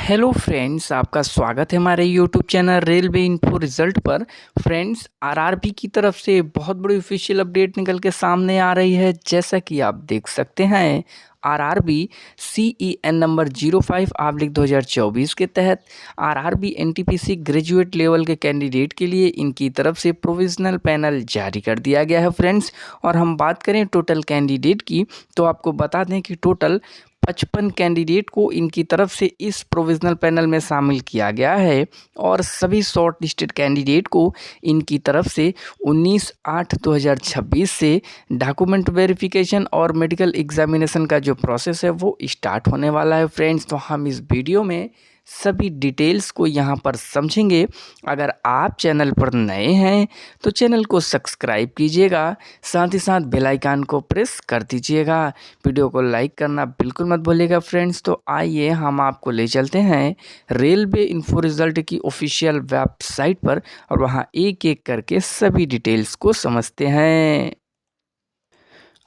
Hello friends, आपका स्वागत है हमारे YouTube channel railway info result पर। फ्रेंड्स, आरआरबी की तरफ से बहुत बड़ी ऑफिशियल अपडेट निकल के सामने आ रही है। जैसा कि आप देख सकते हैं, आरआरबी CEN नंबर 05/2024 के तहत आरआरबी एनटीपीसी ग्रेजुएट लेवल के कैंडिडेट के लिए इनकी तरफ से प्रोविजनल पैनल जारी कर दिया गया है फ्रेंड्स। और हम बात करें टोटल कैंडिडेट की, तो आपको बता दें कि टोटल 55 कैंडिडेट को इनकी तरफ से इस प्रोविजनल पैनल में शामिल किया गया है। और सभी शॉर्ट लिस्टेड कैंडिडेट को इनकी तरफ से 19/8/2026 से डॉक्यूमेंट वेरिफिकेशन और मेडिकल एग्जामिनेशन का जो प्रोसेस है वो स्टार्ट होने वाला है फ्रेंड्स। तो हम इस वीडियो में सभी डिटेल्स को यहाँ पर समझेंगे। अगर आप चैनल पर नए हैं तो चैनल को सब्सक्राइब कीजिएगा, साथ ही साथ बेल आइकन को प्रेस कर दीजिएगा। वीडियो को लाइक करना बिल्कुल मत भूलिएगा फ्रेंड्स। तो आइए हम आपको ले चलते हैं रेलवे इन्फो रिजल्ट की ऑफिशियल वेबसाइट पर और वहाँ एक एक करके सभी डिटेल्स को समझते हैं।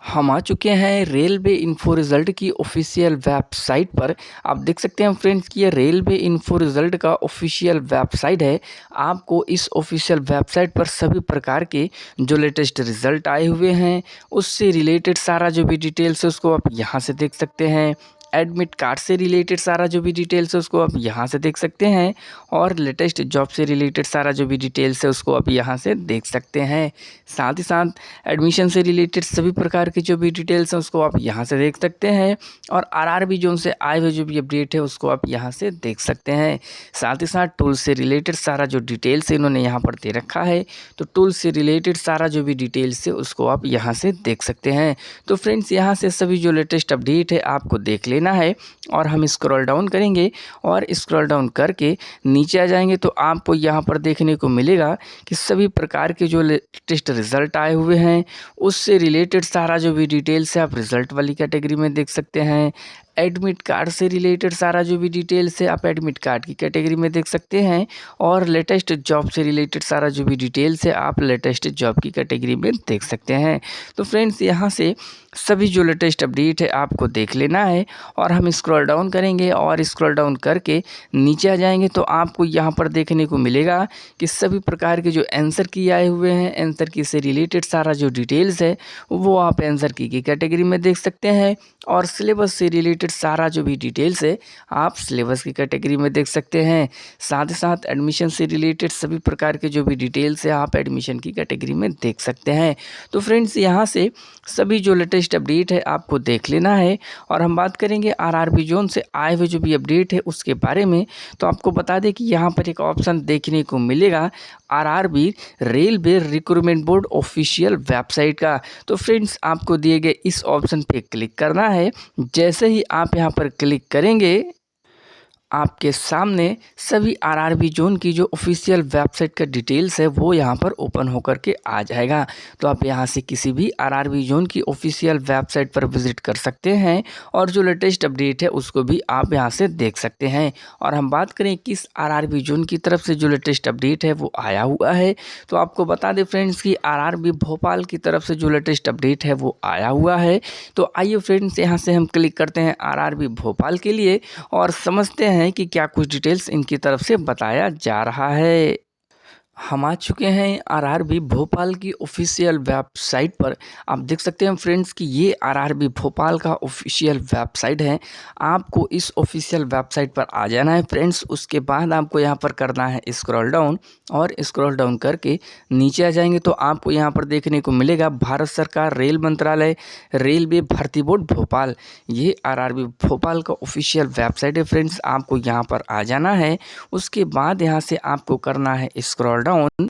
हम आ चुके हैं रेलवे इन्फो रिज़ल्ट की ऑफिशियल वेबसाइट पर। आप देख सकते हैं फ्रेंड्स कि ये रेलवे इन्फो रिज़ल्ट का ऑफिशियल वेबसाइट है। आपको इस ऑफिशियल वेबसाइट पर सभी प्रकार के जो लेटेस्ट रिज़ल्ट आए हुए हैं उससे रिलेटेड सारा जो भी डिटेल्स है उसको आप यहाँ से देख सकते हैं। एडमिट कार्ड से रिलेटेड सारा जो भी डिटेल्स है उसको आप यहाँ से देख सकते हैं। और लेटेस्ट जॉब से रिलेटेड सारा जो भी डिटेल्स है उसको आप यहाँ से देख सकते हैं। साथ ही साथ एडमिशन से रिलेटेड सभी प्रकार की जो भी डिटेल्स हैं उसको आप यहाँ से देख सकते हैं। और आरआरबी जोन से आए हुए जो भी अपडेट है उसको आप यहाँ से देख सकते हैं। साथ ही साथ टूल से रिलेटेड सारा जो डिटेल्स है इन्होंने यहाँ पर दे रखा है, तो टूल से रिलेटेड सारा जो भी डिटेल्स है उसको आप यहाँ से देख सकते हैं। तो फ्रेंड्स, यहाँ से सभी जो लेटेस्ट अपडेट है आपको देख लेना है। और हम स्क्रॉल डाउन करेंगे और स्क्रॉल डाउन करके नीचे आ जाएंगे तो आपको यहाँ पर देखने को मिलेगा कि सभी प्रकार के जो लेटेस्ट रिज़ल्ट आए हुए हैं उससे रिलेटेड सारा जो भी डिटेल्स है आप रिज़ल्ट वाली कैटेगरी में देख सकते हैं। एडमिट कार्ड से रिलेटेड सारा जो भी डिटेल्स है आप एडमिट कार्ड की कैटेगरी में देख सकते हैं। और लेटेस्ट जॉब से रिलेटेड सारा जो भी डिटेल्स है आप लेटेस्ट जॉब की कैटेगरी में देख सकते हैं। तो फ्रेंड्स, यहाँ से सभी जो लेटेस्ट अपडेट है आपको देख लेना है। और हम स्क्रॉल डाउन करेंगे और स्क्रॉल डाउन करके नीचे आ जाएंगे तो आपको यहाँ पर देखने को मिलेगा कि सभी प्रकार के जो आंसर की आए हुए हैं, आंसर की से रिलेटेड सारा जो डिटेल्स है वो आप आंसर की कैटेगरी में देख सकते हैं। और सिलेबस से रिलेटेड सारा जो भी डिटेल्स है आप सिलेबस की कैटेगरी में देख सकते हैं। साथ ही साथ एडमिशन से रिलेटेड सभी प्रकार के जो भी डिटेल्स है आप एडमिशन की कैटेगरी में देख सकते हैं। तो फ्रेंड्स, यहाँ से सभी जो लेटेस्ट अपडेट है आपको देख लेना है। और हम बात करेंगे आरआरबी जोन से आए हुए जो भी अपडेट है उसके बारे में, तो आपको बता दें कि यहाँ पर एक ऑप्शन देखने को मिलेगा RRB railway recruitment board official website का। तो फ्रेंड्स, आपको दिए गए इस ऑप्शन पे क्लिक करना है। जैसे ही आप यहाँ पर क्लिक करेंगे आपके सामने सभी आरआरबी जोन की जो ऑफिशियल वेबसाइट का डिटेल्स है वो यहाँ पर ओपन होकर के आ जाएगा। तो आप यहाँ से किसी भी आरआरबी जोन की ऑफिशियल वेबसाइट पर विजिट कर सकते हैं और जो लेटेस्ट अपडेट है उसको भी आप यहाँ से देख सकते हैं। और हम बात करें किस आरआरबी जोन की तरफ से जो लेटेस्ट अपडेट है वो आया हुआ है, तो आपको बता दें फ्रेंड्स कि आरआरबी भोपाल की तरफ से जो लेटेस्ट अपडेट है वो आया हुआ है। तो आइए फ्रेंड्स, यहाँ से हम क्लिक करते हैं आरआरबी भोपाल के लिए और समझते हैं कि क्या कुछ डिटेल्स इनकी तरफ से बताया जा रहा है। हम आ चुके हैं आरआरबी भोपाल की ऑफिशियल वेबसाइट पर। आप देख सकते हैं फ्रेंड्स कि ये आरआरबी भोपाल का ऑफिशियल वेबसाइट है। आपको इस ऑफिशियल वेबसाइट पर आ जाना है फ्रेंड्स। उसके बाद आपको यहाँ पर करना है स्क्रॉल डाउन और स्क्रॉल डाउन करके नीचे आ जाएंगे तो आपको यहाँ पर देखने को मिलेगा भारत सरकार रेल मंत्रालय रेलवे भर्ती बोर्ड भोपाल। ये आरआरबी भोपाल का ऑफिशियल वेबसाइट है फ्रेंड्स। आपको यहाँ पर आ जाना है। उसके बाद यहाँ से आपको करना है स्क्रॉल डाउन।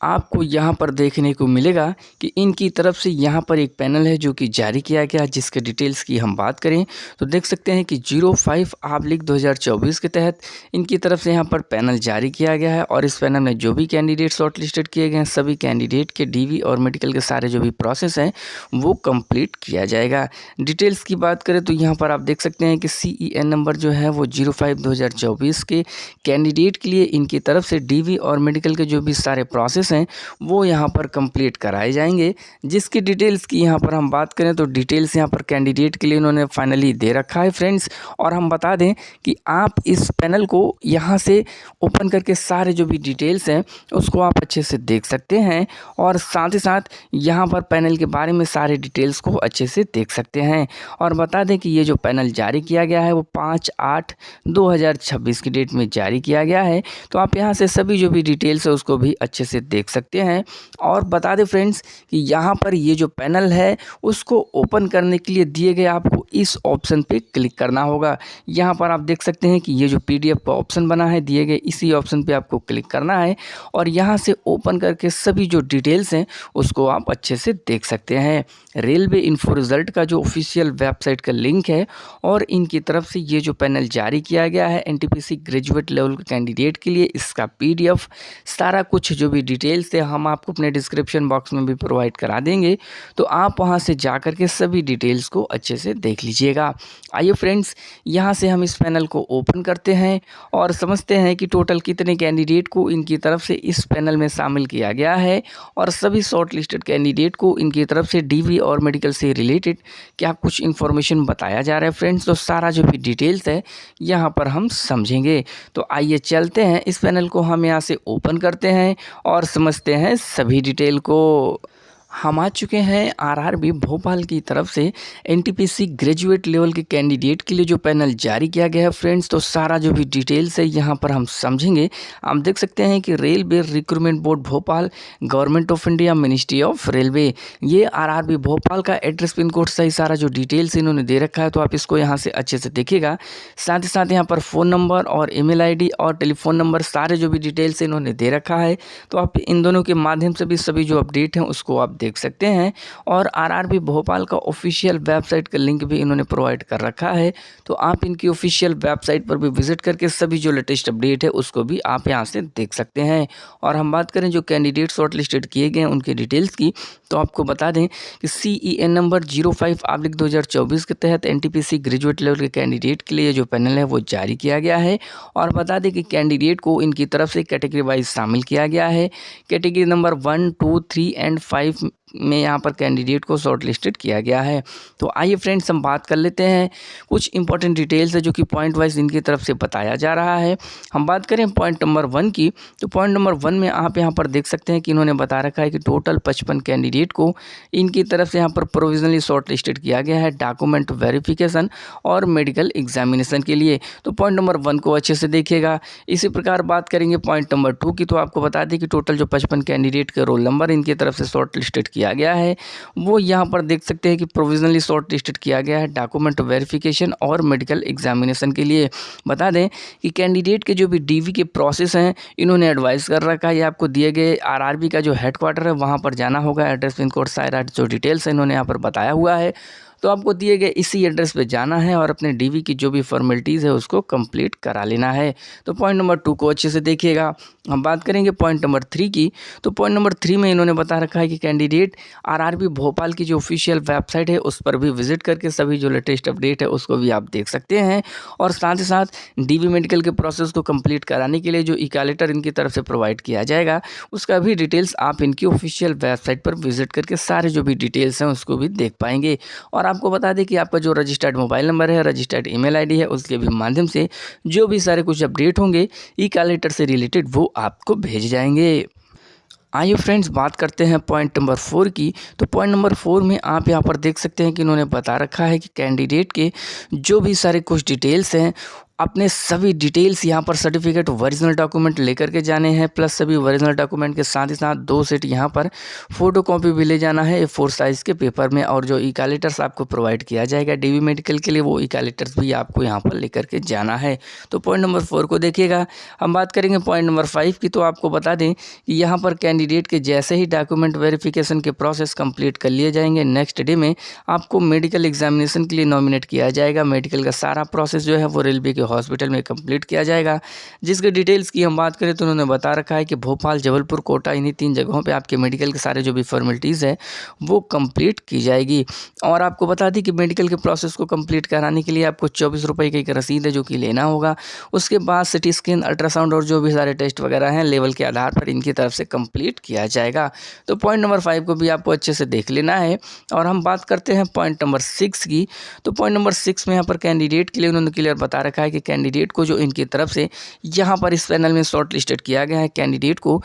आपको यहाँ पर देखने को मिलेगा कि इनकी तरफ से यहाँ पर एक पैनल है जो कि जारी किया गया, जिसके डिटेल्स की हम बात करें तो देख सकते हैं कि 05/2024 के तहत इनकी तरफ से यहाँ पर पैनल जारी किया गया है। और इस पैनल में जो भी कैंडिडेट शॉर्ट लिस्टेड किए गए हैं सभी कैंडिडेट के डीवी और मेडिकल के सारे जो भी प्रोसेस हैं वो कंप्लीट किया जाएगा। डिटेल्स की बात करें तो यहाँ पर आप देख सकते हैं कि CEN नंबर जो है वो 05/2024 के कैंडिडेट के लिए इनकी तरफ से डीवी और मेडिकल के जो भी सारे प्रोसेस प्रोसेस हैं वो यहाँ पर कंप्लीट कराए जाएंगे। जिसकी डिटेल्स की यहाँ पर हम बात करें तो डिटेल्स यहाँ पर कैंडिडेट के लिए उन्होंने फाइनली दे रखा है फ्रेंड्स। और हम बता दें कि आप इस पैनल को यहाँ से ओपन करके सारे जो भी डिटेल्स हैं उसको आप अच्छे से देख सकते हैं और साथ ही साथ यहाँ पर पैनल के बारे में सारे डिटेल्स को अच्छे से देख सकते हैं। और बता दें कि ये जो पैनल जारी किया गया है वो 5/8/2026 की डेट में जारी किया गया है। तो आप यहाँ से सभी जो भी डिटेल्स है उसको भी अच्छे से देख सकते हैं। और बता दें फ्रेंड्स कि यहाँ पर ये जो पैनल है उसको ओपन करने के लिए दिए गए आपको इस ऑप्शन पे क्लिक करना होगा। यहाँ पर आप देख सकते हैं कि ये जो PDF का ऑप्शन बना है दिए गए इसी ऑप्शन पे आपको क्लिक करना है और यहाँ से ओपन करके सभी जो डिटेल्स हैं उसको आप अच्छे से देख सकते हैं। रेलवे इन्फो रिजल्ट का जो ऑफिशियल वेबसाइट का लिंक है और इनकी तरफ से ये जो पैनल जारी किया गया है NTPC ग्रेजुएट लेवल के कैंडिडेट के लिए इसका PDF सारा कुछ जो भी डिटेल्स है हम आपको अपने डिस्क्रिप्शन बॉक्स में भी प्रोवाइड करा देंगे। तो आप वहां से जा कर के सभी डिटेल्स को अच्छे से देख लीजिएगा। आइए फ्रेंड्स यहाँ से हम इस पैनल को ओपन करते हैं और समझते हैं कि टोटल कितने कैंडिडेट को इनकी तरफ से इस पैनल में शामिल किया गया है और सभी शॉर्ट लिस्टेड कैंडिडेट को इनकी तरफ से DV और मेडिकल से रिलेटेड क्या कुछ इन्फॉर्मेशन बताया जा रहा है फ्रेंड्स। तो सारा जो भी डिटेल्स है यहाँ पर हम समझेंगे। तो आइए चलते हैं इस पैनल को हम यहाँ से ओपन करते हैं और समझते हैं सभी डिटेल को। हम आ चुके हैं RRB भोपाल की तरफ से NTPC ग्रेजुएट लेवल के कैंडिडेट के लिए जो पैनल जारी किया गया है फ्रेंड्स। तो सारा जो भी डिटेल्स है यहाँ पर हम समझेंगे। आप देख सकते हैं कि railway recruitment board Bhopal, government of India, ministry of railway, ये RRB भोपाल का एड्रेस पिन कोड सही सारा जो डिटेल्स इन्होंने दे रखा है। तो आप इसको यहाँ से अच्छे से देखिएगा। साथ ही साथ यहाँ पर फ़ोन नंबर और email ID और टेलीफोन नंबर सारे जो भी डिटेल्स इन्होंने दे रखा है। तो आप इन दोनों के माध्यम से भी सभी जो अपडेट हैं उसको आप देख सकते हैं। और RRB भोपाल का ऑफिशियल वेबसाइट का लिंक भी इन्होंने प्रोवाइड कर रखा है। तो आप इनकी ऑफिशियल वेबसाइट पर भी विजिट करके सभी जो लेटेस्ट अपडेट है उसको भी आप यहां से देख सकते हैं। और हम बात करें जो कैंडिडेट शॉर्ट लिस्टेड किए गए हैं उनके डिटेल्स की, तो आपको बता दें कि CEN नंबर 05/2024 के तहत NTPC ग्रेजुएट लेवल के कैंडिडेट के लिए जो पैनल है वो जारी किया गया है। और बता दें कि कैंडिडेट को इनकी तरफ से कैटेगरी वाइज शामिल किया गया है। कैटेगरी नंबर 1, 2, 3 एंड 5 में यहाँ पर कैंडिडेट को शॉर्ट लिस्टेड किया गया है। तो आइए फ्रेंड्स हम बात कर लेते हैं कुछ इंपॉर्टेंट डिटेल्स है जो कि पॉइंट वाइज इनकी तरफ से बताया जा रहा है। हम बात करें पॉइंट नंबर 1 की, तो पॉइंट नंबर 1 में आप यहाँ पर देख सकते हैं कि इन्होंने बता रखा है कि टोटल 55 कैंडिडेट को इनकी तरफ से यहाँ पर प्रोविजनली शॉर्ट लिस्टेड किया गया है डॉक्यूमेंट वेरिफिकेशन और मेडिकल एग्जामिनेशन के लिए। तो पॉइंट नंबर 1 को अच्छे से देखिएगा। इसी प्रकार बात करेंगे पॉइंट नंबर 2 की, तो आपको बता दें कि टोटल जो 55 कैंडिडेट के रोल नंबर इनकी तरफ से शॉर्ट लिस्टेड किया गया है वो यहाँ पर देख सकते हैं कि प्रोविजनली शॉर्ट लिस्टेड किया गया है डॉक्यूमेंट वेरिफिकेशन और मेडिकल एग्जामिनेशन के लिए। बता दें कि कैंडिडेट के जो भी DV के प्रोसेस हैं इन्होंने एडवाइस कर रखा है। ये आपको दिए गए RRB का जो हेडक्वार्टर है वहाँ पर जाना होगा। एड्रेस पिन कोड सारा जो डिटेल्स है इन्होंने यहाँ पर बताया हुआ है। तो आपको दिए गए इसी एड्रेस पे जाना है और अपने DV की जो भी फॉर्मेलिटीज़ है उसको कंप्लीट करा लेना है। तो पॉइंट नंबर 2 को अच्छे से देखिएगा। हम बात करेंगे पॉइंट नंबर 3 की, तो पॉइंट नंबर 3 में इन्होंने बता रखा है कि कैंडिडेट RRB भोपाल की जो ऑफिशियल वेबसाइट है उस पर भी विजिट करके सभी जो लेटेस्ट अपडेट है उसको भी आप देख सकते हैं। और साथ ही साथ DV मेडिकल के प्रोसेस को कंप्लीट कराने के लिए जो ई लेटर इनकी तरफ से प्रोवाइड किया जाएगा उसका भी डिटेल्स आप इनकी ऑफिशियल वेबसाइट पर विजिट करके सारे जो भी डिटेल्स हैं उसको भी देख पाएंगे। और आपको बता दें कि आपका जो रजिस्टर्ड मोबाइल नंबर है, रजिस्टर्ड email ID है, उसके भी माध्यम से जो भी सारे कुछ अपडेट होंगे ई लेटर से रिलेटेड वो आपको भेज जाएंगे। आइए फ्रेंड्स बात करते हैं पॉइंट नंबर 4 की, तो पॉइंट नंबर 4 में आप यहाँ पर देख सकते हैं कि इन्होंने बता रखा है कि कैंडिडेट के जो भी सारे कुछ डिटेल्स हैं अपने सभी डिटेल्स यहाँ पर सर्टिफिकेट ओरिजिनल डॉक्यूमेंट लेकर के जाने हैं, प्लस सभी ओरिजिनल डॉक्यूमेंट के साथ ही साथ 2 सेट यहाँ पर फ़ोटो कॉपी भी ले जाना है A4 साइज़ के पेपर में। और जो ई लेटर्स आपको प्रोवाइड किया जाएगा DV मेडिकल के लिए वो ई लेटर्स भी आपको यहाँ पर लेकर के जाना है। तो पॉइंट नंबर 4 को देखिएगा। हम बात करेंगे पॉइंट नंबर 5 की, तो आपको बता दें कि यहाँ पर कैंडिडेट के जैसे ही डॉक्यूमेंट वेरिफिकेशन के प्रोसेस कंप्लीट कर लिए जाएंगे नेक्स्ट डे में आपको मेडिकल एग्जामिनेशन के लिए नॉमिनेट किया जाएगा। मेडिकल का सारा प्रोसेस जो है वो रेलवे के हॉस्पिटल में कंप्लीट किया जाएगा। जिसके डिटेल्स की हम बात करें तो उन्होंने बता रखा है कि भोपाल, जबलपुर, कोटा इन्हीं 3 जगहों पे आपके मेडिकल के सारे जो भी फॉर्मेलिटीज़ है वो कंप्लीट की जाएगी। और आपको बता दी कि मेडिकल के प्रोसेस को कंप्लीट कराने के लिए आपको 24 रुपये की एक रसीद है जो कि लेना होगा। उसके बाद सिटी स्कैन, अल्ट्रासाउंड और जो भी सारे टेस्ट वगैरह हैं लेवल के आधार पर इनकी तरफ से कंप्लीट किया जाएगा। तो पॉइंट नंबर 5 को भी आपको अच्छे से देख लेना है। और हम बात करते हैं पॉइंट नंबर 6 की। तो पॉइंट नंबर 6 में यहाँ पर कैंडिडेट के लिए उन्होंने क्लियर बता रखा है कि कैंडिडेट को जो इनकी तरफ से यहाँ पर इस पैनल में शॉर्ट लिस्टेड किया गया है, कैंडिडेट को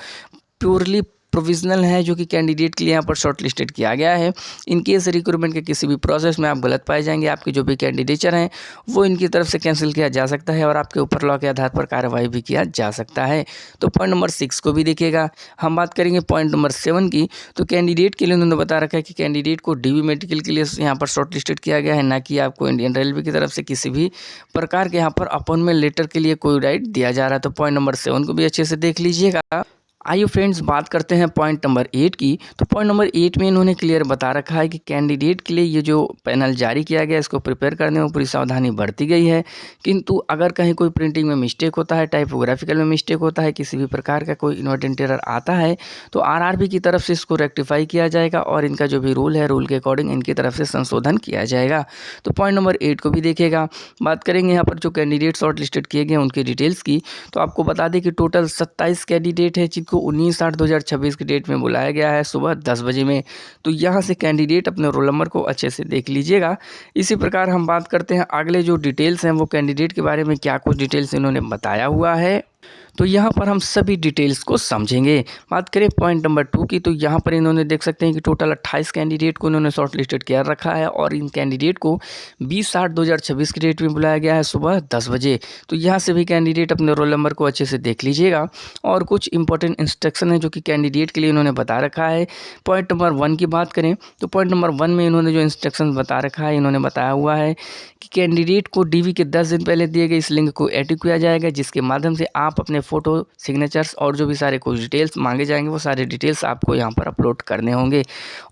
प्योरली प्रोविजनल है जो कि कैंडिडेट के लिए यहाँ पर शॉर्ट लिस्टेड किया गया है। इनकेस रिक्रूटमेंट के किसी भी प्रोसेस में आप गलत पाए जाएंगे, आपके जो भी कैंडिडेचर हैं वो इनकी तरफ से कैंसिल किया जा सकता है और आपके ऊपर लॉ के आधार पर कार्रवाई भी किया जा सकता है। तो पॉइंट नंबर 6 को भी देखिएगा। हम बात करेंगे पॉइंट नंबर 7 की। तो कैंडिडेट के लिए उन्होंने बता रखा है कि कैंडिडेट को डीवी मेडिकल के लिए यहाँ पर शॉर्ट लिस्टेड किया गया है, ना कि आपको इंडियन रेलवे की तरफ से किसी भी प्रकार के यहाँ पर अपॉइंटमेंट लेटर के लिए कोई राइट दिया जा रहा है। तो पॉइंट नंबर 7 को भी अच्छे से देख लीजिएगा। आइए फ्रेंड्स बात करते हैं पॉइंट नंबर 8 की। तो पॉइंट नंबर 8 में इन्होंने क्लियर बता रखा है कि कैंडिडेट के लिए ये जो पैनल जारी किया गया है इसको प्रिपेयर करने में पूरी सावधानी बरती गई है। किंतु अगर कहीं कोई प्रिंटिंग में मिस्टेक होता है, टाइपोग्राफिकल में मिस्टेक होता है, किसी भी प्रकार का कोई इनवर्टेंट एरर आता है तो आरआरबी की तरफ से इसको रेक्टिफाई किया जाएगा और इनका जो भी रूल है रूल के अकॉर्डिंग इनकी तरफ से संशोधन किया जाएगा। तो पॉइंट नंबर 8 को भी देखेगा। बात करेंगे यहाँ पर जो कैंडिडेट शॉर्ट लिस्टेड किए गए उनकी डिटेल्स की। तो आपको बता दें कि टोटल 27 कैंडिडेट है जिनको 19/8/2026 की डेट में बुलाया गया है सुबह 10 बजे में। तो यहाँ से कैंडिडेट अपने रोल नंबर को अच्छे से देख लीजिएगा। इसी प्रकार हम बात करते हैं अगले जो डिटेल्स हैं वो कैंडिडेट के बारे में क्या कुछ डिटेल्स इन्होंने बताया हुआ है। तो यहाँ पर हम सभी डिटेल्स को समझेंगे। बात करें पॉइंट नंबर 2 की। तो यहाँ पर इन्होंने देख सकते हैं कि टोटल 28 कैंडिडेट को इन्होंने शॉर्ट लिस्टेड कर रखा है और इन कैंडिडेट को 20/8/2026 की डेट में बुलाया गया है सुबह 10 बजे। तो यहाँ से भी कैंडिडेट अपने रोल नंबर को अच्छे से देख लीजिएगा। और कुछ इंपॉर्टेंट इंस्ट्रक्शन है जो कि कैंडिडेट के लिए इन्होंने बता रखा है। पॉइंट नंबर 1 की बात करें तो पॉइंट नंबर 1 में इन्होंने जो इंस्ट्रक्शन बता रखा है, इन्होंने बताया हुआ है कि कैंडिडेट को डीवी के 10 दिन पहले दिए गए इस लिंक को एक्टिव किया जाएगा, जिसके माध्यम से आप अपने फ़ोटो, सिग्नेचर्स और जो भी सारे कुछ डिटेल्स मांगे जाएंगे वो सारे डिटेल्स आपको यहाँ पर अपलोड करने होंगे।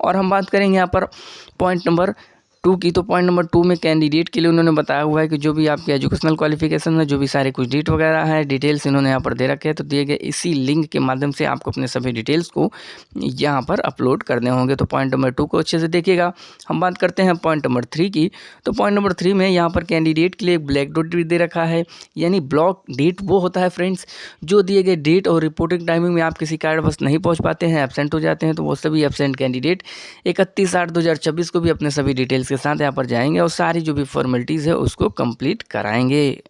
और हम बात करेंगे यहाँ पर पॉइंट नंबर 2 की। तो पॉइंट नंबर 2 में कैंडिडेट के लिए उन्होंने बताया हुआ है कि जो भी आपकी एजुकेशनल क्वालिफिकेशन है, जो भी सारे कुछ डेट वगैरह है, डिटेल्स इन्होंने यहाँ पर दे रखे हैं। तो दिए गए इसी लिंक के माध्यम से आपको अपने सभी डिटेल्स को यहाँ पर अपलोड करने होंगे। तो पॉइंट नंबर 2 को अच्छे से देखिएगा। हम बात करते हैं पॉइंट नंबर 3 की। तो पॉइंट नंबर 3 में यहाँ पर कैंडिडेट के लिए एक ब्लैक डॉट दे रखा है, यानी ब्लॉक डेट वो होता है फ्रेंड्स जो दिए गए डेट और रिपोर्टिंग टाइमिंग में आप किसी कारणवश नहीं पहुँच पाते हैं, एब्सेंट हो जाते हैं, तो वो सभी एब्सेंट कैंडिडेट 31/8/2026 को भी अपने सभी डिटेल्स के साथ यहाँ पर जाएंगे और सारी जो भी फॉर्मेलिटीज़ है उसको कंप्लीट कराएंगे।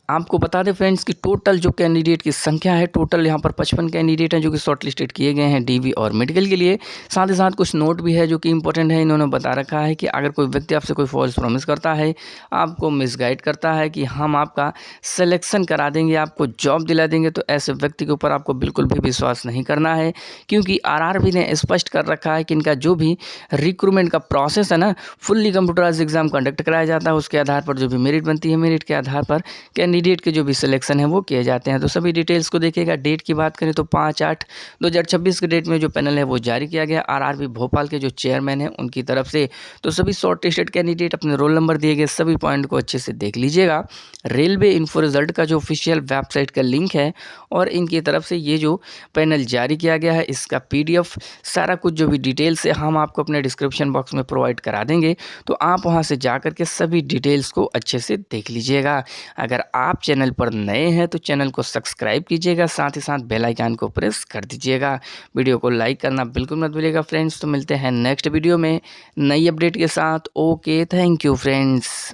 आपको बता दें फ्रेंड्स कि टोटल जो कैंडिडेट की संख्या है, टोटल यहाँ पर 55 कैंडिडेट हैं जो कि शॉर्ट लिस्टेड किए गए हैं डीवी और मेडिकल के लिए। साथ ही साथ कुछ नोट भी है जो कि इंपॉर्टेंट है। इन्होंने बता रखा है कि अगर कोई व्यक्ति आपसे कोई फॉल्स प्रॉमिस करता है, आपको मिसगाइड करता है कि हम आपका सिलेक्शन करा देंगे, आपको जॉब दिला देंगे, तो ऐसे व्यक्ति के ऊपर आपको बिल्कुल भी विश्वास नहीं करना है। क्योंकि आरआरबी ने स्पष्ट कर रखा है कि इनका जो भी रिक्रूटमेंट का प्रोसेस है ना, फुल्ली कंप्यूटराइज एग्जाम कंडक्ट कराया जाता है। उसके आधार पर जो भी मेरिट बनती है, मेरिट के आधार पर कैंडिडेट के जो भी सिलेक्शन है वो किए जाते हैं। तो सभी डिटेल्स को देखिएगा। डेट की बात करें तो 5/8/2026 के डेट में जो पैनल है वो जारी किया गया आरआरबी भोपाल के जो चेयरमैन हैं उनकी तरफ से। तो सभी शॉर्ट लिस्टेड कैंडिडेट अपने रोल नंबर दिए गए सभी पॉइंट को अच्छे से देख लीजिएगा। रेलवे इन्फो रिजल्ट का जो ऑफिशियल वेबसाइट का लिंक है और इनकी तरफ से ये जो पैनल जारी किया गया है इसका PDF सारा कुछ जो भी डिटेल्स है हम आपको अपने डिस्क्रिप्शन बॉक्स में प्रोवाइड करा देंगे। तो आप वहाँ से जा करके सभी डिटेल्स को अच्छे से देख लीजिएगा। अगर आप चैनल पर नए हैं तो चैनल को सब्सक्राइब कीजिएगा, साथ ही साथ बेल आइकन को प्रेस कर दीजिएगा। वीडियो को लाइक करना बिल्कुल मत भूलिएगा फ्रेंड्स। तो मिलते हैं नेक्स्ट वीडियो में नई अपडेट के साथ। Okay, thank you friends.